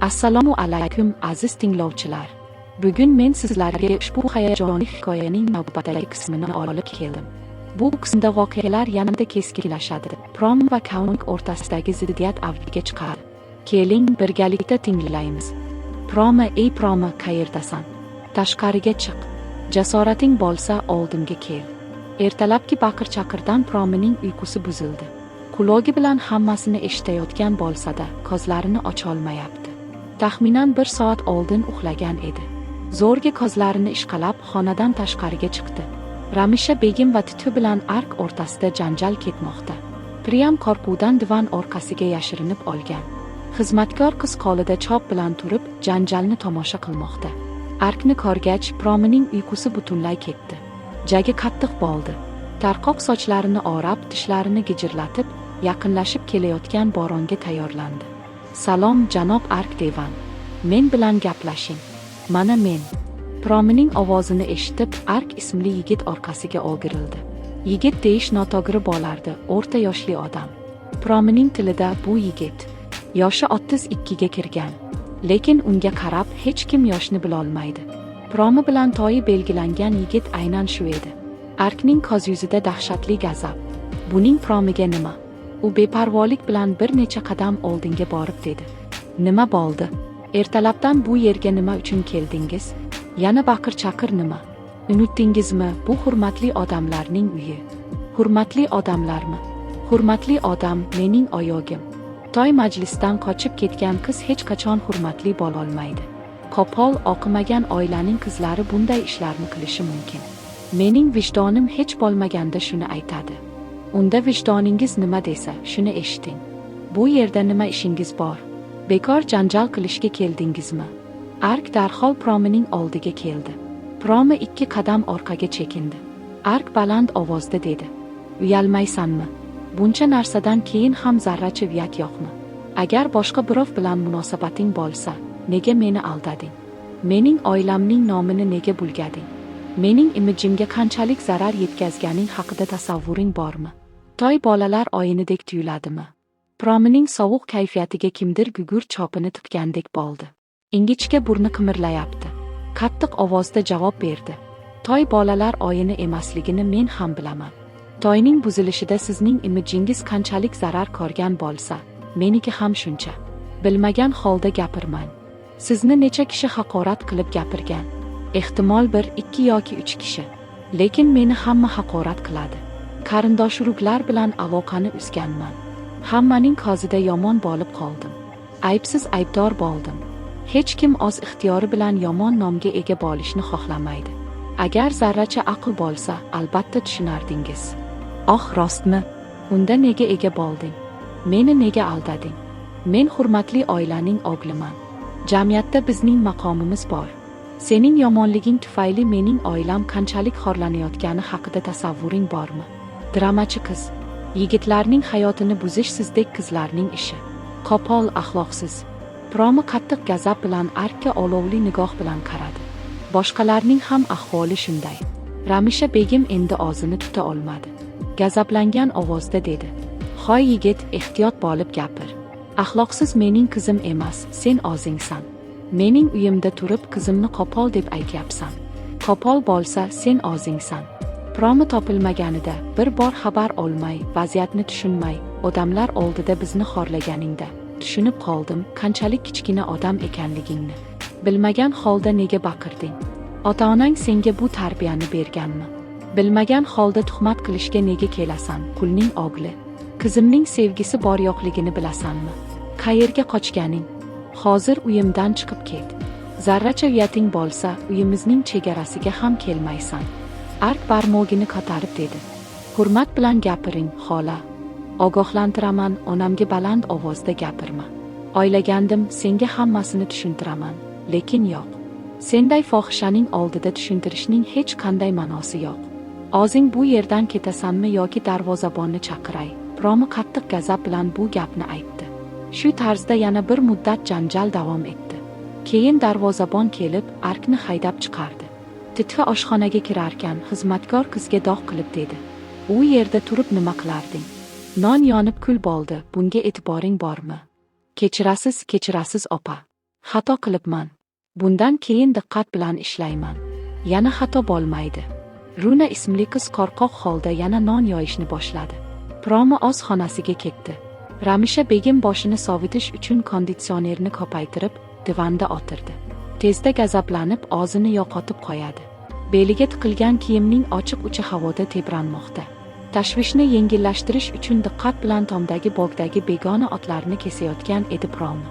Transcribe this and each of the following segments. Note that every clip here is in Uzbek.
Assalomu alaykum aziz tinglovchilar. Bugun men sizlarga ushbu hayajonli hikoyaning navbatdagi qismini olib keldim. Bu qismda voqealar yanada keskinlashadi. Prom va Kaunik o'rtasidagi ziddiyat avjiga chiqadi. Keling, birgalikda tinglaymiz. Promi, ey Promi, qayerdasan? Tashqariga chiq. Jasorating bo'lsa, oldimga kel. Ertalabki baqir-chaqirdan Promining uyqusi buzildi. Quloqi bilan hammasini eshitayotgan bo'lsa-da, ko'zlarini ocha olmayapti. Taxminan 1 soat oldin uxlagan edi. Zo'rga ko'zlarini ishqalab xonadan tashqariga chiqdi. Ramisha begim va Titu bilan ark o'rtasida janjal ketmoqda. Priyam qo'rquvdan divan orqasiga yashirinib olgan. Xizmatkor qiz qo'lida chop bilan turib, janjalni tomosha qilmoqda. Arkni ko'rgach, Promining uyqusi butunlay ketdi. Jagi qattiq bo'ldi. Tarqoq sochlarini o'rab, tishlarini gijirlatib, yaqinlashib kelayotgan bo'ronga tayyorlandi. Salom, janob Ark Devan. Men bilan gaplashing. Mana men. Promining ovozini eshitib, Ark ismli yigit orqasiga o'girildi. Yigit deyish noto'g'ri bo'lardi, o'rta yoshli odam. Promining tilida bu yigit yoshi 32 ga kirgan. Lekin unga qarab hech kim yoshni bilolmaydi. Promi bilan to'yi belgilangan yigit aynan shu edi. Arkning ko'z yuzida dahshatli g'azab. Buning Promiga nima? U beparvolik bilan bir necha qadam oldinga borib dedi. Nima bo'ldi? Ertalabdan bu yerga nima uchun keldingiz? Yana baqir-chaqir nima? Unutdingizmi, bu hurmatli odamlarning uyi. Hurmatli odamlarmi? Hurmatli odam mening oyog'im. To'y majlisdan qochib ketgan qiz hech qachon hurmatli bo'lolmaydi. Qo'pol, o'qimagan oilaning qizlari bunday ishlarni qilishi mumkin. Mening vijdonim hech bo'lmaganda shuni aytadi. Unda vijdoningiz nima desa, shuni eshiting. Bu yerda nima ishingiz bor? Bekor janjal qilishga keldingizmi? Ark darhol Promining oldiga keldi. Promi 2 qadam orqaga chekindi. Ark baland ovozda dedi. Uyalmaysanmi? Buncha narsadan keyin ham zarracha uyat yo'qmi? Agar boshqa birov bilan munosabating bo'lsa, nega meni aldading? Mening oilamning nomini nega bulgading? Mening imijimga qanchalik zarar yetkazganing haqida tasavvuring bormi? To'y bolalar o'yinidek tuyuladimi? Promining sovuq kayfiyatiga kimdir gugur chopini tutgandek bo'ldi. Ingichka burni qimirlayapti. Qattiq ovozda javob berdi. To'y bolalar o'yini emasligini men ham bilaman. To'yning buzilishida sizning imijingiz qanchalik zarar ko'rgan bo'lsa, meniki ham shuncha. Bilmagan holda gapirmang. Sizni necha kishi haqorat qilib gapirgan? Ehtimol 1, 2 yoki 3 kishi. Lekin meni hamma haqorat qiladi. Qarindosh-urug'lar bilan aloqani uzganman. Hammaning ko'zida yomon bo'lib qoldim. Aybsiz aybdor bo'ldim. Hech kim o'z ixtiyori bilan yomon nomga ega bo'lishni xohlamaydi. Agar zarracha aql bo'lsa, albatta tushunardingiz. Oh, rostmi? Unda nega ega bo'lding? Meni nega aldading? Men hurmatli oilaning o'g'liman. Jamiyatda bizning maqomimiz bor. Sening yomonliging tufayli mening oilam qanchalik xorlanayotgani haqida tasavvuring bormi? Dramachi qiz. Yigitlarning hayotini buzish sizdek qizlarning ishi. Qo'pol, axloqsiz. Promi qattiq g'azab bilan Arkka olovli nigoh bilan qaradi. Boshqalarning ham ahvoli shunday. Ramisha begim endi o'zini tuta olmadi. G'azablangan ovozda dedi. Hoy yigit, ehtiyot bo'lib gapir. Axloqsiz mening qizim emas, sen o'zingsan. Mening uyimda turib qizimni qo'pol deb aytyapsan. Qo'pol bo'lsa, sen o'zingsan. Promi topilmaganida, bir bor xabar olmay, vaziyatni tushunmay, odamlar oldida bizni xorlaganingda, tushunib qoldim, qanchalik kichkina odam ekanligingni. Bilmagan holda nega baqirding? Ota-onang senga bu tarbiyani berganmi? Bilmagan holda tuhmat qilishga nega kelasan, qulning o'g'li? Qizimning sevgisi bor yo'qligini bilasanmi? Qayerga qochganing? Hozir uyimdan chiqib ket. Zarracha uyating bo'lsa, uyimizning chegarasiga ham kelmaysan. Ark barmog'ini ko'tarib dedi. Hurmat bilan gapiring, xola. Ogohlantiraman, onamga baland ovozda gapirma. O'ylagandim, senga hammasini tushuntiraman, lekin yo'q. Senday fohishaning oldida tushuntirishning hech qanday ma'nosi yo'q. O'zing bu yerdan ketasanmi yoki darvozabonni chaqiray? Promi qattiq g'azab bilan bu gapni aytdi. Shu tarzda yana bir muddat janjal davom etdi. Keyin darvozabon kelib, Arkni haydab chiqardi. Titu oshxonaga kirarkan, xizmatkor qizga dog' qilib dedi. U yerda turib nima qilarding? Non yonib kul bo'ldi, bunga e'tiboring bormi? Kechirasiz, opa. Xato qilibman. Bundan keyin diqqat bilan ishlayman. Yana xato bo'lmaydi. Runa ismli qiz qo'rqoq holda yana non yoyishni boshladi. Promi oz xonasiga ketdi. Ramisha begim boshini sovitish uchun konditsionerni ko'paytirib, divanda o'tirdi. Tezda gazablanib og'zini yo'qotib qo'yadi. Beliga tiqilgan kiyimning ochiq uchi havoda tebranmoqda. Tashvishni yengillashtirish uchun diqqat bilan tomdagi bog'dagi begona otlarni kesayotgan edi Promi.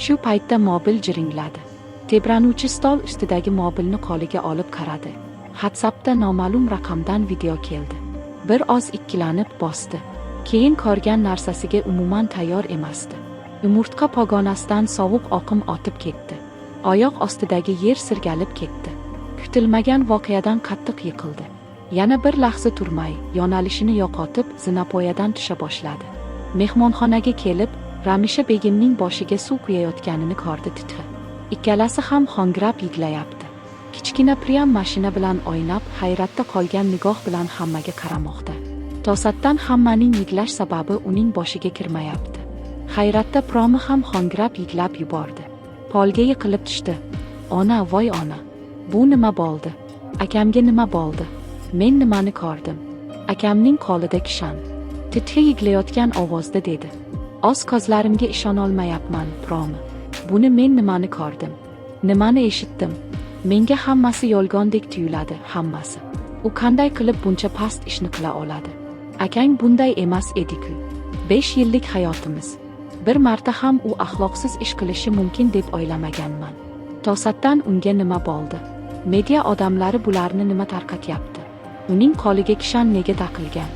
Shu paytda mobil jiringladi. Tebranuvchi stol ustidagi mobilni qo'liga olib qaradi. WhatsAppda noma'lum raqamdan video keldi. Bir oz ikkilanib bosdi. Keyin ko'rgan narsasiga umuman tayyor emasdi. Umurtqa pogonasidan sovuq oqim o'tib ketdi. Oyoq ostidagi yer sirgalib ketdi. Kutilmagan voqeadan qattiq yiqildi. Yana bir lahza turmay, yo'nalishini yo'qotib, zinapoyadan tusha boshladi. Mehmonxonaga kelib, Ramisha begimning boshiga suv quyayotganini ko'rdi Titxa. Ikkalasi ham ho'ngrab yig'layapti. Kichkina Priyam mashina bilan o'ynab, hayratda qolgan nigoh bilan hammaga qaramoqda. To'satdan hammaning yig'lash sababi uning boshiga kirmayapti. Hayratda Promi ham ho'ngrab yig'lab yubordi. Polga yiqilib tushdi. Ona, voy ona. Bu nima bo'ldi? Akamga nima bo'ldi? Men nimani ko'rdim? Akamning qo'lida kishan. Titxa yig'layotgan ovozda dedi. Oz ko'zlarimga ishona olmayapman, Promi. Buni men nimani ko'rdim? Nimani eshitdim? Menga hammasi yolg'ondek tuyuladi, hammasi. U qanday qilib buncha past ishni qila oladi? Akang bunday emas edi-ku. 5 yillik hayotimiz. Bir marta ham u axloqsiz ish qilishi mumkin deb o'ylamaganman. To'satdan unga nima bo'ldi? Media odamlari bularni nima tarqatyapti? Uning qo'liga kishan nega taqilgan?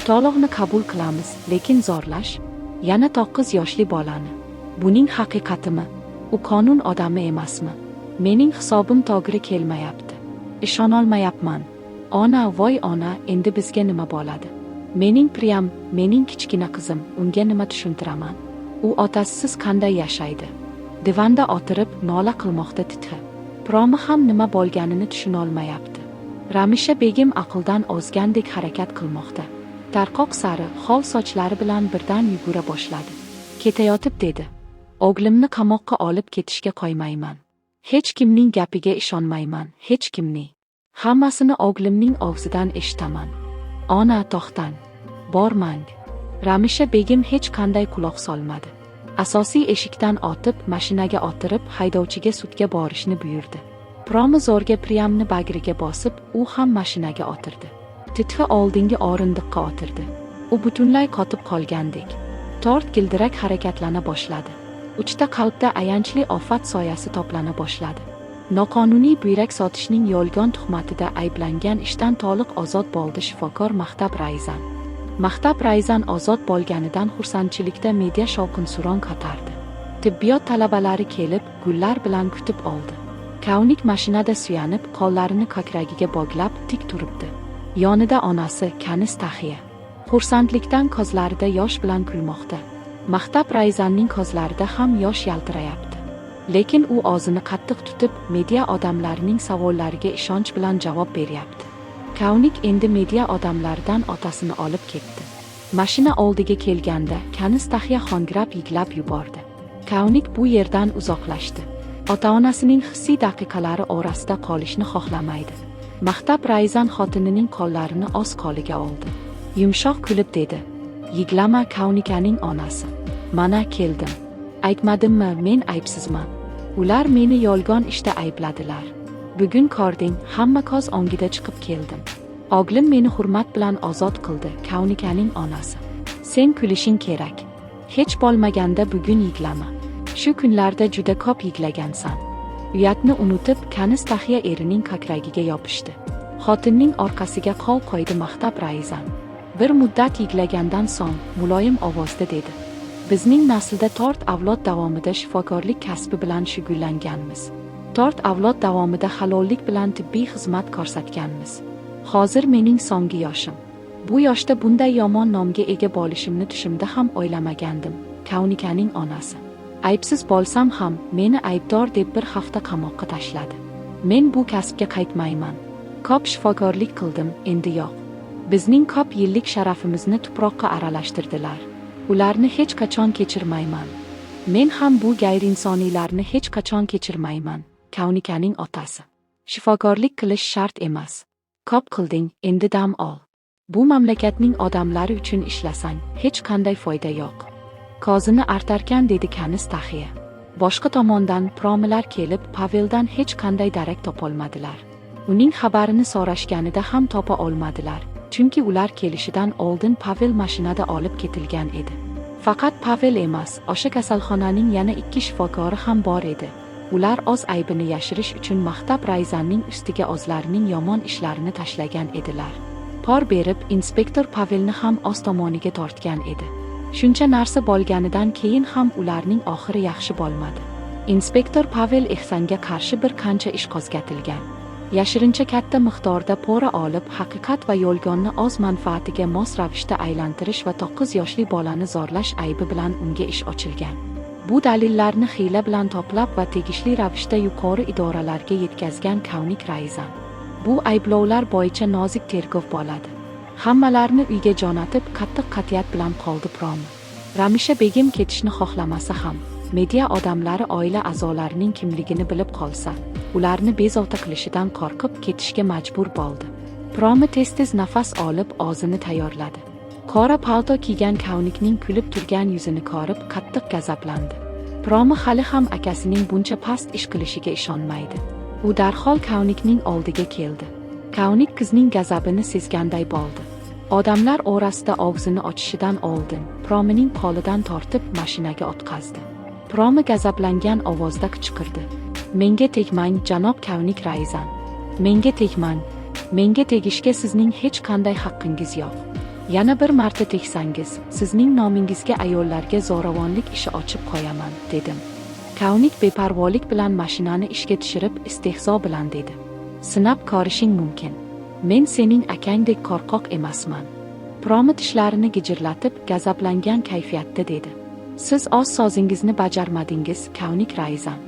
To'lovni qabul qilamiz, lekin zo'rlash? Yana 9 yoshli bolani. Buning haqiqatimi? U qonun odami emasmi? Mening hisobim to'g'ri kelmayapti. Ishonolmayapman. Ona, voy ona, endi bizga nima bo'ladi? Mening Priyam, mening kichkina qizim, unga nima tushuntiraman? U otasisiz qanday yashaydi? Divanda o'tirib nola qilmoqda Titxa. Promi ham nima bo'lganini tushunolmayapti. Ramisha begim aqldan ozgandek harakat qilmoqda. Tarqoq sari xol sochlari bilan birdan yugura boshladi. Ketayotib dedi. O'g'limni qamoqqa olib ketishga qo'ymayman. Hech kimning gapiga ishonmayman, hech kimning. Hammasini o'g'limning og'zidan eshitaman. Ona, to'xtang. Bormang. Ramisha begim hech qanday quloq solmadi. Asosiy eshikdan o'tib, mashinaga o'tirib, haydovchiga sudga borishni buyurdi. Promi zo'rga Priyamni bagriga bosib, u ham mashinaga o'tirdi. Titxa oldingi o'rindiqqa o'tirdi. U butunlay qotib qolgandek. Tort gildirak harakatlana boshladi. Uchta qalbda ayanchli ofat soyasi to'plana boshladi. Noqonuniy buyrak sotishning yolg'on tuhmatida ayblangan ishdan to'liq ozod bo'ldi shifokor Mahtab Raizan. Mahtab Raizan ozod bo'lganidan xursandchilikda media shovqin-suron ko'tardi. Tibbiyot talabalari kelib, gullar bilan kutib oldi. Kavnik mashinada suyanib, qo'llarini ko'kragiga bog'lab tik turibdi. Yonida onasi, Kanis Taxiya. Xursandlikdan ko'zlarida yosh bilan kulmoqda. Mahtab Raizanning ko'zlarida ham yosh yaltirayapti. Lekin u o'zini qattiq tutib, media odamlarining savollariga ishonch bilan javob beryapti. Kavnik endi media odamlaridan otasini olib ketdi. Mashina oldiga kelganda Kanis Taxiya ho'ngrab yig'lab yubordi. Kavnik bu yerdan uzoqlashdi. Ota-onasining hissiy daqiqalari orasida qolishni xohlamaydi. Mahtab Raizan xotinining qo'llarini o'z qo'liga oldi. Yumshoq kulib dedi. Yig'lama, Kavnikaning onasi. Mana keldim. Aytmadimmi, men aybsizman. Ular meni yolg'on ishda aybladilar. Bugun ko'rding, hamma ko'z o'ngida chiqib keldim. O'g'lim meni hurmat bilan ozod qildi, Kavnikaning onasi. Sen kulishing kerak. Hech bo'lmaganda bugun yig'lama. Shu kunlarda juda ko'p yig'lagansan. Uyatni unutib, Kanis Taxiya erining ko'kragiga yopishdi. Xotinning orqasiga qo'l qo'ydi Mahtab Raizan. Bir muddat yig'lagandan so'ng muloyim ovozda dedi. Bizning naslda 4 avlod davomida shifokorlik kasbi bilan shug'ullanganmiz. 4 avlod davomida halollik bilan tibbiy xizmat ko'rsatganmiz. Hozir mening so'nggi yoshim. Bu yoshda bunday yomon nomga ega bo'lishimni tushimda ham o'ylamagandim. Kavnikaning onasi. Aybsiz bo'lsam ham meni aybdor deb bir hafta qamoqqa tashladi. Men bu kasbga qaytmayman. Ko'p shifokorlik qildim, endi yo'q. Bizning ko'p yillik sharafimizni tuproqqa aralashtirdilar. Ularni hech qachon kechirmayman. Men ham bu g'ayriinsoniylarni hech qachon kechirmayman. Kavnikaning otasi. Shifokorlik qilish shart emas. Ko'p qilding, endi dam ol. Bu mamlakatning odamlari uchun ishlasang, hech qanday foyda yo'q. Qozini artarkan, dedi Kanis Taxiya. Boshqa tomondan promilar kelib, Paveldan hech qanday darak topolmadilar. Uning xabarini so'rashganida ham topa olmadilar, chunki ular kelishidan oldin Pavel mashinada olib ketilgan edi. Faqat Pavel emas, o'sha kasalxonaning yana 2 shifokori ham bor edi. Ular o'z aybini yashirish uchun Mahtab Rayzanning ustiga o'zlarining yomon ishlarini tashlagan edilar. Por berib, inspektor Pavelni ham o'z tomoniga tortgan edi. Shuncha narsa bo'lganidan keyin ham ularning oxiri yaxshi bo'lmadi. Inspektor Pavel Ehsonga qarshi bir qancha ish qo'zg'atilgan. Yashirincha katta miqdorda pora olib, haqiqat va yolg'onni o'z manfaatiga mos ravishda aylantirish va 9 yoshli bolani zo'rlash aybi bilan unga ish ochilgan. Bu dalillarni hiyla bilan to'plab va tegishli ravishda yuqori idoralarga yetkazgan Kavnik Rayzan. Bu ayblovlar bo'yicha nozik tergov bo'ladi. Hammalarni uyga jo'natib, qattiq qat'iyat bilan qoldi Prom. Ramisha Begim ketishni xohlamasa ham, media odamlari oila a'zolarining kimligini bilib qolsa, ularni bezovta qilishidan qo'rqib ketishga majbur bo'ldi. Promi tez-tez nafas olib, og'zini tayyorladi. Qora palto kiygan Kavnikning kulib turgan yuzini ko'rib, qattiq g'azablandi. Promi hali ham akasining buncha past ish qilishiga ishonmaydi. U darhol Kavnikning oldiga keldi. Kavnik qizning g'azabini sezganday bo'ldi. Odamlar orasida og'zini ochishidan oldin Promining qo'lidan tortib mashinaga o'tkazdi. Promi g'azablangan ovozda qichqirdi. Menga tegmang, janob Kavnik Rayzan. Menga tegmang. Menga tegishga sizning hech qanday haqqingiz yo'q. Yana bir marta tegsangiz, sizning nomingizga ayollarga zo'ravonlik ishi ochib qo'yaman, dedim. Kavnik beparvolik bilan mashinani ishga tushirib, istehzo bilan dedi. Sinab ko'rishing mumkin. Men sening akangdek qo'rqoq emasman. Promi tishlarini gijirlatib, g'azablangan kayfiyatda dedi. Siz o'z so'zingizni bajarmadingiz, Kavnik Rayzan.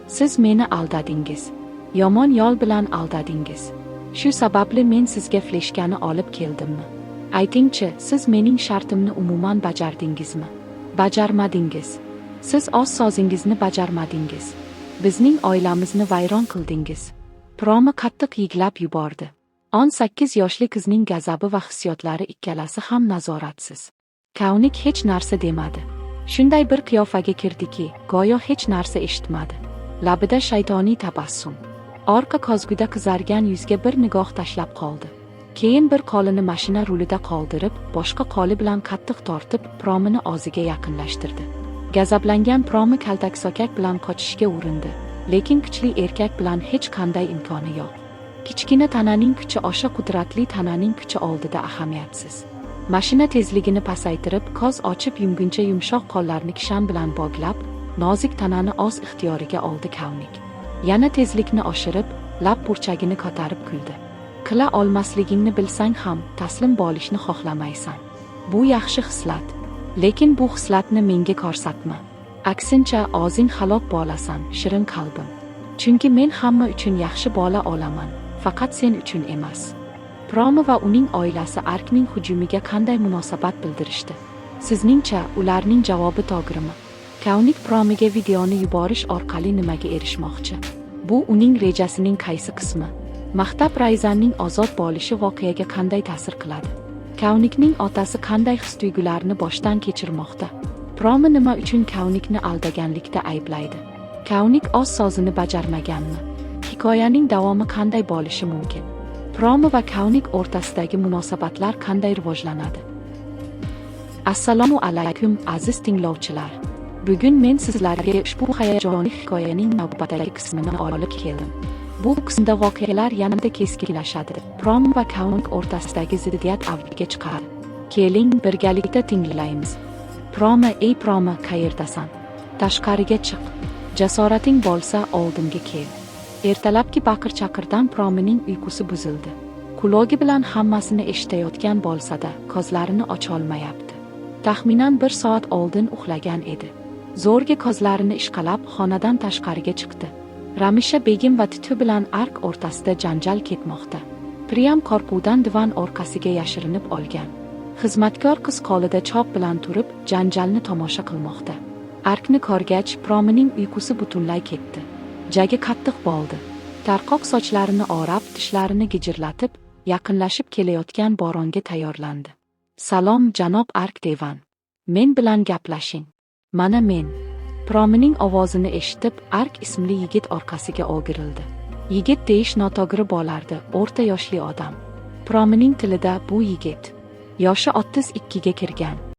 Siz meni aldadingiz. Yomon yo'l bilan aldadingiz. Shu sababli men sizga fleshkani olib keldimmi? Aytingchi, siz mening shartimni umuman bajardingizmi? Bajarmadingiz. Siz o'z so'zingizni bajarmadingiz. Bizning oilamizni vayron qildingiz. Promi qattiq yig'lab yubordi. 18 yoshli qizning g'azabi va hissiyotlari ikkalasi ham nazoratsiz. Kavnik hech narsa demadi. Shunday bir qiyofaga kirdiki, go'yo hech narsa eshitmadi. Labida shaytoniy tabassum. Orqa ko'zguda qizargan yuzga bir nigoh tashlab qoldi. Keyin bir qo'lini mashina rulida qoldirib, boshqa qo'li bilan qattiq tortib, Promini og'ziga yaqinlashtirdi. G'azablangan Promi kaltaksokak bilan qochishga urindi, lekin kuchli erkak bilan hech qanday imkoni yo'q. Kichkina tananing kuchi o'sha qudratli tananing kuchi oldida ahamiyatsiz. Mashina tezligini pasaytirib, ko'z ochib yumguncha yumshoq qo'llarni kishan bilan bog'lab, nozik tanani o'z ixtiyoriga oldi Kavnik. Yana tezlikni oshirib, lab burchagini ko'tarib kuldi. Qila olmasligingni bilsang ham, taslim bo'lishni xohlamaysan. Bu yaxshi xislat. Lekin bu xislatni menga ko'rsatma. Aksincha, o'zing halok bo'lasan, shirin qalbim. Chunki men hamma uchun yaxshi bo'la olaman, faqat sen uchun emas. Promi va uning oilasi Arkning hujumiga qanday munosabat bildirishdi? Sizningcha, ularning javobi to'g'rimi? Kavnik Promiga videoni yuborish orqali nimaga erishmoqchi? Bu uning rejasining qaysi qismi? Mahtab Rayzanning ozod bo'lishi voqeaga qanday ta'sir qiladi? Kavnikning otasi qanday his-tuyg'ularni boshdan kechirmoqda? Promi nima uchun Kavnikni aldaganlikda ayblaydi? Kavnik o'z so'zini bajarmaganmi? Hikoyaning davomi qanday bo'lishi mumkin? Promi va Kavnik o'rtasidagi munosabatlar qanday rivojlanadi? Assalomu alaykum aziz tinglovchilar. Bugun men sizlarga ushbu hayajonli hikoyaning navbatdagi qismini olib keldim. Bu qismda voqealar yanada keskinlashadi. Promi va Kavnik o'rtasidagi ziddiyat avjiga chiqadi. Keling, birgalikda tinglaymiz. Promi, ey Promi, qayerdasan? Tashqariga chiq. Jasorating bo'lsa, oldimga kel. Ertalabki baqir-chaqirdan Promining uyqusi buzildi. Quloqi bilan hammasini eshitayotgan bo'lsa-da, ko'zlarini ocha olmayapti. Taxminan 1 soat oldin uxlagan edi. Zo'rga ko'zlarini ishqalab xonadan tashqariga chiqdi. Ramisha Begim va Titu bilan Ark o'rtasida janjal ketmoqda. Priyam qo'rquvdan divan orqasiga yashirinib olgan. Xizmatkor qiz qo'lida chop bilan turib, janjalni tomosha qilmoqda. Arkni ko'rgach, Promining uyqusi butunlay ketdi. Jagi qattiq bo'ldi. Tarqoq sochlarini orab, tishlarini gijirlatib, yaqinlashib kelayotgan boronga tayyorlandi. Salom, janob Ark-Devan. Men bilan gaplashing. Mana men. Promining ovozini eshitib, Ark ismli yigit orqasiga o'girildi. Yigit deyish noto'g'ri bo'lardi, o'rta yoshli odam. Promining tilida bu yigit yoshi 32 ga kirgan.